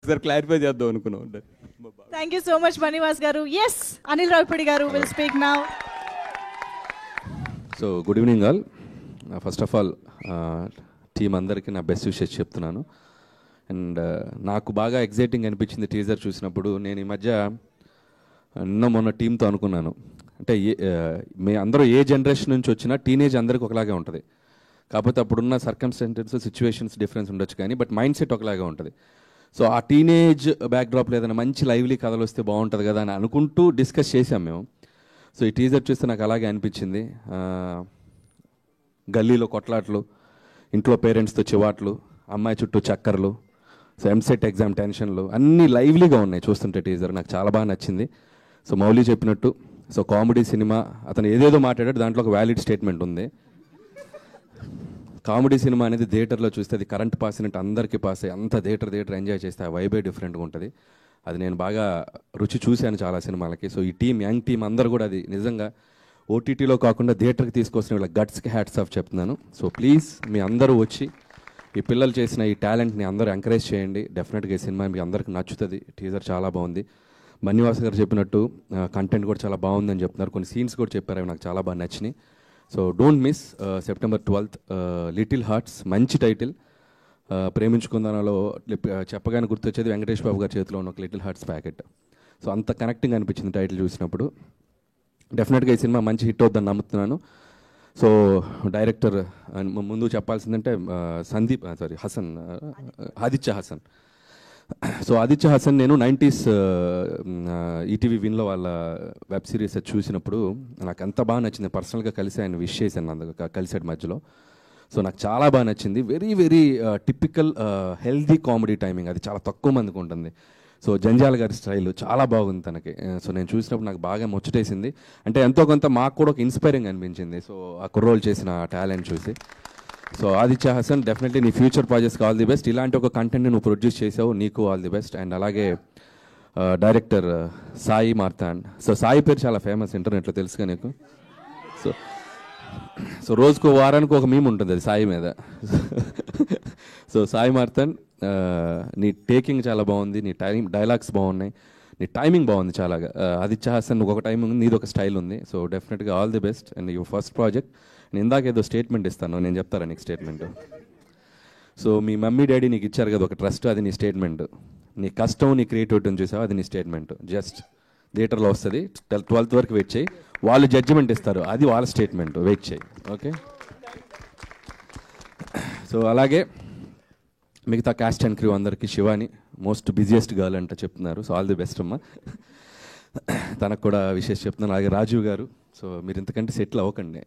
Sir clarify చేద్దాం అనుకున్నాం. Thank you so much Bunny Vas గారు. ఎస్, అనిల్ రావిపూడి గారు will speak now. So good evening all. First of all team అందరికీ నా బెస్ట్ విషెస్ చెప్తున్నాను. అండ్ నాకు బాగా ఎగ్జైటింగ్ అనిపించింది టీజర్ చూసినప్పుడు. నేను ఈ మధ్య నిన్న మొన్న టీంతో అనుకున్నాను, అంటే అందరూ ఏ జనరేషన్ నుంచి వచ్చినా టీనేజ్ అందరికీ ఒకలాగే ఉంటుంది. కాకపోతే అప్పుడున్న సర్కమ్స్టాన్సెస్ సిచ్యువేషన్స్ డిఫరెన్స్ ఉండొచ్చు, కానీ బట్ మైండ్ సెట్ ఒకలాగే ఉంటుంది. సో ఆ టీనేజ్ బ్యాక్డ్రాప్లో ఏదైనా మంచి లైవ్లీ కథలు వస్తే బాగుంటుంది కదా అని అనుకుంటూ డిస్కస్ చేసాం మేము. సో ఈ టీజర్ చూస్తే నాకు అలాగే అనిపించింది. గల్లీలో కొట్లాట్లు, ఇంట్లో పేరెంట్స్తో చివాట్లు, అమ్మాయి చుట్టూ చక్కర్లు, సో ఎంసెట్ ఎగ్జామ్ టెన్షన్లు అన్నీ లైవ్లీగా ఉన్నాయి చూస్తుంటే టీజర్. నాకు చాలా బాగా నచ్చింది. సో మౌలి చెప్పినట్టు సో కామెడీ సినిమా, అతను ఏదేదో మాట్లాడాడు, దాంట్లో ఒక వ్యాలిడ్ స్టేట్మెంట్ ఉంది. కామెడీ సినిమా అనేది థియేటర్లో చూస్తే అది కరెంట్ పాస్ అయినట్టు అందరికీ పాస్ అయ్యి అంత థియేటర్ ఎంజాయ్ చేస్తే ఆ వైబే డిఫరెంట్గా ఉంటుంది. అది నేను బాగా రుచి చూశాను చాలా సినిమాలకి. సో ఈ టీం, యంగ్ టీం అందరూ కూడా అది నిజంగా ఓటీటీలో కాకుండా థియేటర్కి తీసుకొచ్చిన వీళ్ళ గట్స్కి హ్యాట్స్ ఆఫ్ చెప్తున్నాను. సో ప్లీజ్ మీ అందరూ వచ్చి ఈ పిల్లలు చేసిన ఈ టాలెంట్ని అందరూ ఎంకరేజ్ చేయండి. డెఫినెట్గా ఈ సినిమా మీకు అందరికి నచ్చుతుంది. టీజర్ చాలా బాగుంది. బన్నివాస్ గారు చెప్పినట్టు కంటెంట్ కూడా చాలా బాగుందని చెప్తున్నారు. కొన్ని సీన్స్ కూడా చెప్పారు, అవి నాకు చాలా బాగా నచ్చినాయి. So don't miss September 12th little hearts, మంచి టైటిల్. ప్రేమించుకుందానలో చెప్పగానే గుర్తొచ్చేది వెంకటేష్ బాబు గారి చేతిలో ఉన్న ఒక లిటిల్ హార్ట్స్ ప్యాకెట్. సో అంత కనెక్టింగ్ అనిపించింది టైటిల్ చూసినప్పుడు. డెఫినెట్గా ఈ సినిమా మంచి హిట్ అవుతుందని నమ్ముతున్నాను. సో డైరెక్టర్ ముందు చెప్పాల్సిందంటే ఆదిత్య హసన్. సో ఆదిత్య హసన్ నేను 90s ఈటీవీ విన్లో వాళ్ళ వెబ్ సిరీస్ చూసినప్పుడు నాకు ఎంత బాగా నచ్చింది. పర్సనల్గా కలిసి ఆయన విష్ చేశాను, అందుకు కలిసాడు మధ్యలో. సో నాకు చాలా బాగా నచ్చింది. Very very typical healthy comedy timing, అది చాలా తక్కువ మందికి ఉంటుంది. సో జంజాల గారి స్టైల్ చాలా బాగుంది తనకి. సో నేను చూసినప్పుడు నాకు బాగా ముచ్చటేసింది. అంటే ఎంతో కొంత మాకు కూడా ఒక ఇన్స్పైరింగ్ అనిపించింది. సో ఆ కుర్రోలు చేసిన టాలెంట్ చూసి. సో ఆదిత్య హసన్, డెఫినెట్లీ నీ ఫ్యూచర్ ప్రాజెక్ట్స్కి ఆల్ ది బెస్ట్. ఇలాంటి ఒక కంటెంట్ని నువ్వు ప్రొడ్యూస్ చేసావు, నీకు ఆల్ ది బెస్ట్. అండ్ అలాగే డైరెక్టర్ సాయి మార్తాండ్. సో సాయి పేరు చాలా ఫేమస్ ఇంటర్నెట్లో, తెలుసుగా నీకు. సో రోజుకు వారానికి ఒక మీమ్ ఉంటుంది అది సాయి మీద. సో సాయి మార్తాండ్, నీ టేకింగ్ చాలా బాగుంది, నీ డైలాగ్స్ బాగున్నాయి, నీ టైమింగ్ బాగుంది చాలా. ఆదిత్య హసన్ ఒక టైమింగ్ ఉంది, నీది ఒక స్టైల్ ఉంది. సో డెఫినెట్గా all the best. And your first project. నేను ఇందాక ఏదో స్టేట్మెంట్ ఇస్తాను, నేను చెప్తారా నీకు స్టేట్మెంట్. సో మీ మమ్మీ డాడీ నీకు ఇచ్చారు కదా ఒక ట్రస్ట్, అది నీ స్టేట్మెంట్. నీ కష్టం, నీ క్రియేటివిటీని చూసావు, అది నీ స్టేట్మెంట్. జస్ట్ థియేటర్లో వస్తుంది, 12th వరకు వెయిట్ చేయి, వాళ్ళు జడ్జిమెంట్ ఇస్తారు, అది వాళ్ళ స్టేట్మెంట్, వెయిట్ చేయి. ఓకే. సో అలాగే మిగతా క్యాస్ట్ అండ్ క్రూ అందరికీ, శివాని మోస్ట్ బిజియెస్ట్ గర్ల్ అంట చెప్తున్నారు. సో ఆల్ ది బెస్ట్ అమ్మా, తనకు కూడా విషయం చెప్తున్నాను. అలాగే రాజీవ్ గారు, సో మీరు ఇంతకంటే సెటిల్ అవ్వకండి.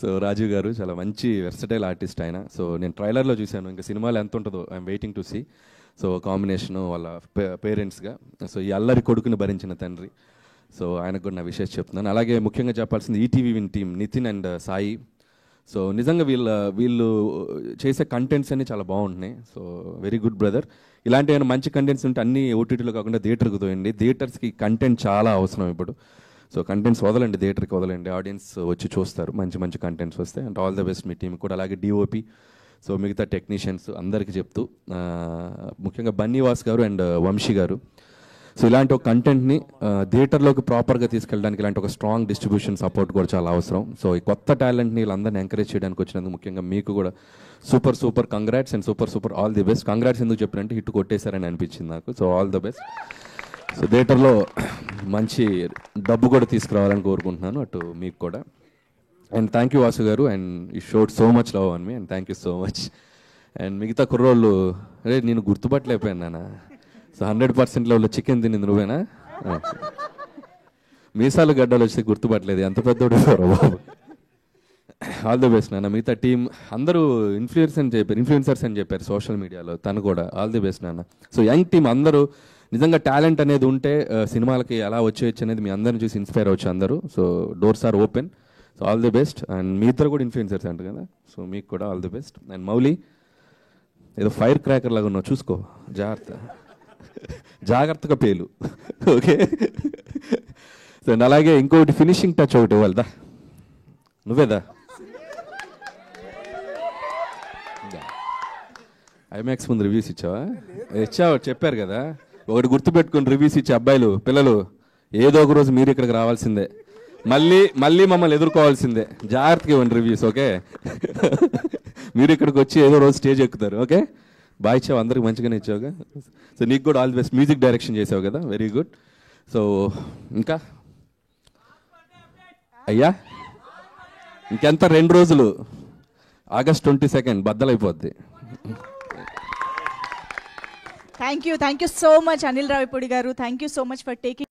సో రాజీవ్ గారు చాలా మంచి వెర్సటైల్ ఆర్టిస్ట్ ఆయన. సో నేను ట్రైలర్లో చూశాను, ఇంకా సినిమాలో ఎంత ఉంటుందో I'm waiting to see. So combination వాళ్ళ పేరెంట్స్గా, సో ఈ అల్లరి కొడుకుని భరించిన తండ్రి. సో ఆయనకు కూడా నా విషయం చెప్తున్నాను. అలాగే ముఖ్యంగా చెప్పాల్సింది ETV win team, Nitin and Sai. So నిజంగా వీళ్ళు చేసే కంటెంట్స్ అన్నీ చాలా బాగుంటున్నాయి. So very good brother. ఇలాంటి ఏమైనా మంచి కంటెంట్స్ ఉంటే అన్నీ ఓటీటీలో కాకుండా థియేటర్కి తోయండి. థియేటర్స్కి కంటెంట్ చాలా అవసరం ఇప్పుడు. సో కంటెంట్స్ వదలండి, థియేటర్కి వదలండి, ఆడియన్స్ వచ్చి చూస్తారు మంచి మంచి కంటెంట్స్ వస్తాయి. And all the best me team కూడా. అలాగే డిఓపి, సో మిగతా టెక్నీషియన్స్ అందరికీ చెప్తూ, ముఖ్యంగా బన్నీవాస్ గారు అండ్ వంశీ గారు, సో ఇలాంటి ఒక కంటెంట్ని థియేటర్లోకి ప్రాపర్గా తీసుకెళ్ళడానికి ఇలాంటి ఒక స్ట్రాంగ్ డిస్ట్రిబ్యూషన్ సపోర్ట్ కూడా చాలా అవసరం. సో ఈ కొత్త టాలెంట్ని వీళ్ళందరినీ ఎంకరేజ్ చేయడానికి వచ్చినందుకు ముఖ్యంగా మీకు కూడా super congrats and super all the best. Congrats ఎందుకు చెప్పారంటే హిట్ కొట్టేశారని అనిపించింది నాకు. So all the best. So థియేటర్లో మంచి డబ్బు కూడా తీసుకురావాలని కోరుకుంటున్నాను, అటు మీకు కూడా. అండ్ థ్యాంక్ యూ వాసు గారు, and you showed so much love on me, and thank you so much. And మిగతా కుర్రోళ్ళు, అరే నేను గుర్తుపట్టలేకపోయాను నాన్న. సో 100% లెవెల్లో చికెన్ తినింది నువ్వేనా? మీసాలు గడ్డలు వచ్చి గుర్తుపట్టలేదు, ఎంత పెద్దోడు బాబు. ఆల్ ది బెస్ట్ నాన్న. మిగతా టీం అందరూ ఇన్ఫ్లుయెన్సర్స్ అని చెప్పారు సోషల్ మీడియాలో, తను కూడా ఆల్ ది బెస్ట్ నాన్న. సో యంగ్ టీం అందరూ నిజంగా టాలెంట్ అనేది ఉంటే సినిమాలకి ఎలా వచ్చేయచ్చు అనేది మీ అందరిని చూసి ఇన్స్పైర్ అవ్వచ్చు అందరూ. So doors are open. So all the best. And మీ ఇద్దరు కూడా ఇన్ఫ్లుయెన్సర్స్ అంటారు కదా, సో మీకు కూడా all the best. And Mouli, ఏదో ఫైర్ క్రాకర్ లాగా ఉన్నావు, చూసుకో, జాగ్రత్తగా పేలు. ఓకే. సో అలాగే ఇంకోటి ఫినిషింగ్ టచ్ ఒకటి ఇవ్వాలిదా, నువ్వేదా? ఐమాక్స్ ముందు రివ్యూస్ ఇచ్చావా? ఇచ్చావు, చెప్పారు కదా. ఒకటి గుర్తుపెట్టుకుని రివ్యూస్ ఇచ్చే అబ్బాయిలు పిల్లలు ఏదో ఒక రోజు మీరు ఇక్కడికి రావాల్సిందే, మళ్ళీ మమ్మల్ని ఎదుర్కోవాల్సిందే. జాగ్రత్తగా ఇవ్వండి రివ్యూస్, ఓకే? మీరు ఇక్కడికి వచ్చి ఏదో రోజు స్టేజ్ ఎక్కుతారు, ఓకే? బాగా ఇచ్చావు, అందరికి మంచిగానే ఇచ్చావుగా. సో నీకు కూడా all the best. Music direction చేసావు కదా, వెరీ గుడ్. సో ఇంకా అయ్యా ఇంకెంత 2 రోజులు, August 22 బద్దలైపోద్ది. Thank you so much Anil Ravipudi గారు. Thank you so much for taking